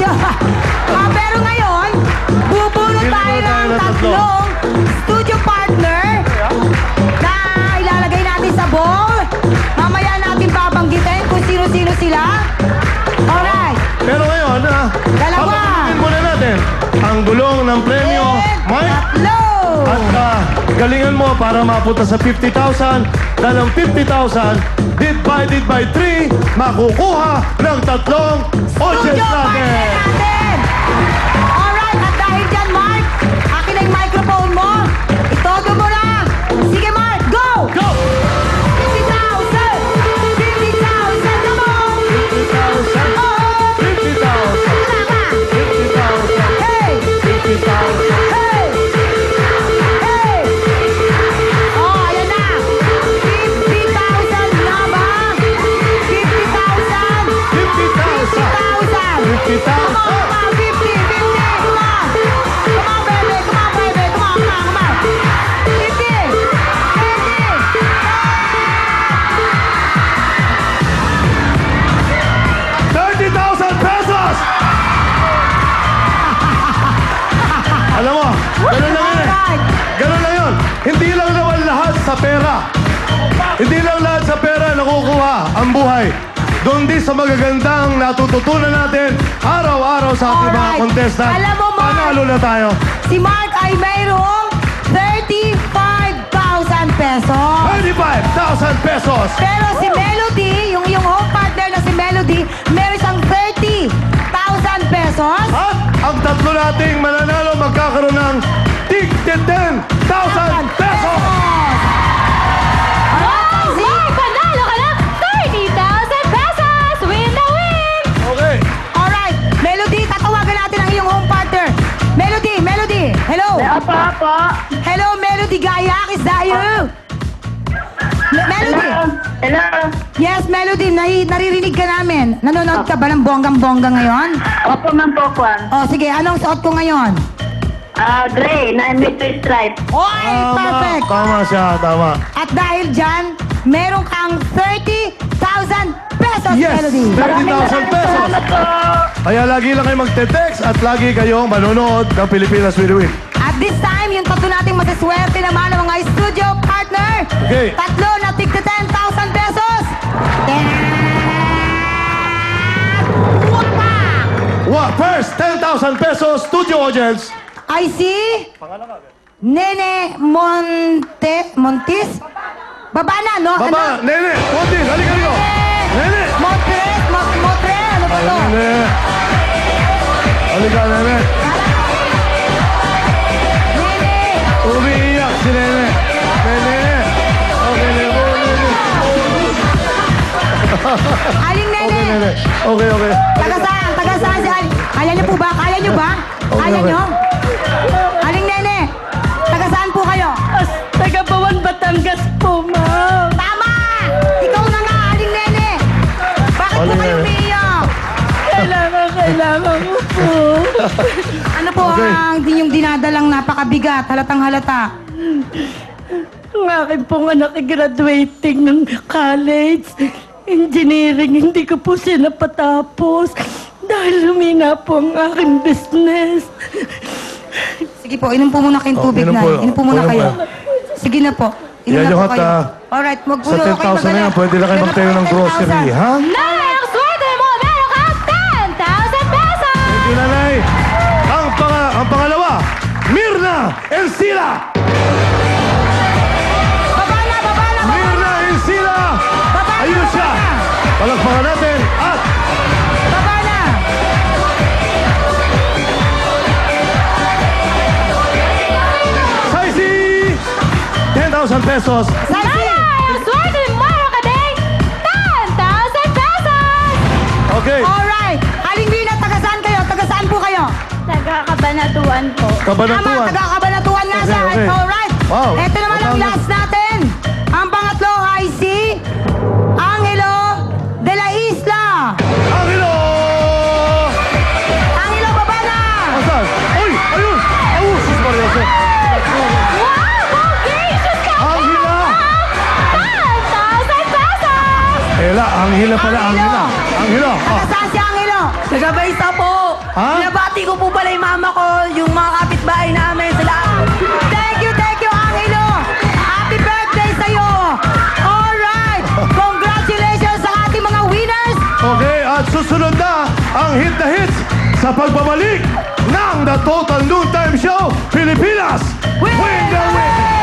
Pero ngayon, bubunot tayo ng tatlong studio partner na ilalagay natin sa bowl. Mamaya natin babanggitin kung sino-sino sila. Alright. Pero ngayon, Dalawa. papagalitin muna natin ang gulong ng premyo, Mike. Tatlo. At galingan mo para mapunta sa 50,000. Dahil ang 50,000 divided by 3, makukuha ng tatlong audience Studio partner natin. natin. Alright, at dahil dyan, Mark, akin na yung microphone mo. Itodo mo na. Sige, Mark, go! Go! 50,000! 50,000, come on! 50,000. Oh! 50,000. Wala ka! 50,000. Hey! 50,000. Hey! Hey! Oh, ayan na! 50,000 na ba? 50,000! 50,000. 50,000! Come on, 50,000. come on, 50, 50, come on! Come on, baby, come on, baby, come on, come on, come on! 50! 30,000 pesos! Alam mo, ganun lang yun eh. Alright! Ganun lang yun. Hindi lang naman lahat sa pera. Hindi lang lahat sa pera nakukuha ang buhay. Doon din sa magagandang natututunan natin araw-araw sa ating mga Alright. contestant. Alam mo, Mark, Panalo na tayo. Si Mark ay mayroong 35,000 pesos. 35,000 pesos. Pero si Melody, yung iyong home partner na si Melody, meron siyang 30,000 pesos. At ang tatlo nating mananalo magkakaroon ng tig 10,000 pesos. Alright, Taxi. Mark, panalo ka ng 30,000 pesos! Win na win! Okay. Alright, Melody, tatawagan natin ang iyong home partner. Melody, Melody, hello. Apa. Hello, Melody Gayak, is that you? Melody. Hello. Yes, Melody, naririnig ka namin. Nanonood ka ba ng bonggang-bongga ngayon? Opo, Ma'am Pokwan. Oh, sige, anong suot ko ngayon? Gray, na may two stripe. Oy, perfect! Tama siya, tama. At dahil dyan, meron kang 30,000 pesos, Yes, Melody. 30,000 pesos. Salamat po. Kaya lagi lang kayo magte-text at lagi kayong manonood ng Pilipinas Will Win. At this time, yung tatlo nating masaswerte naman ng mga studio partner. Okay. Tatlo na tigta 10,000 pesos. Wapa! First, 10,000 pesos, studio audience. I see Nene Montis. Baba na, no? Baba, Nene, Montis, halika rito. Nene. Motres, Motre, ano ba to? Nene. Halika, Nene. Nene. Umiiyak si Nene. Nene. Okay, Nene. Aling Nene. Okay, Nene. Okay, okay. Taga saan si Aling? Kaya niyo po ba? Kaya niyo ba? Okay, Kaya okay. niyo? Aling Nene. Taga saan po kayo? Taga Bawan, Batangas po, Ma'am. Tama! Ikaw na nga, Aling Nene. Bakit po Aling kayo Nene. umiiyak? Kailangan mo po. Ano po Okay. ang inyong dinadalang napakabigat, halatang halata? Ang akin pong anak ay graduating ng college. Engineering, hindi ko po siya napatapos. Dahil lumina po ang aking business. Sige po, inom po muna kayong tubig inom na. po. Inom po muna Inom kayo. po. Sige na po. Inom Yan na yung po hot, kayo. Alright, wag po Sa na kayo 10,000 na yan, pwede na kayo magtayo ng grocery, ha? Nanay, ang swerte mo! Meron kang 10,000 pesos! Thank you, Nanay. Ang pangalawa, Mirna Encila. Baba na, baba na, baba Mirna na! Encila. Baba na, Ayun baba siya. na! Palakpakan natin at Baba na! Saisi 10,000 pesos. Saisi! Nanay, ang swerte mo! Meron ka ding 10,000 pesos! Okay. Alright! Aling Mirna, taga saan kayo? Taga saan po kayo? Taga Kabanatuan po. Tama, Kabanatuan. taga Kabanatuan nga Okay, siya. okay. Alright. Wow. Ito naman ang Batangas. last natin. Ang pangatlo ay si Angelo de la Isla. Angelo! Angelo, baba na! Asan? Uy! Ayun! Ayun! Sus Maria Jose. Wow! Congratulations ka! Angela! 10,000 pesos! Ela, Angela pala, Angela. Angela. Taga saan si Angelo? Taga Baysa po! Ha? Binabati ko po pala yung mama ko, yung mga kapitbahay namin, sila. Thank you, Angelo! Happy birthday sa'yo! Alright! Congratulations sa ating mga winners! Okay, at susunod na ang hit na hits sa pagbabalik ng The Total Noontime Show, Pilipinas! Win the win!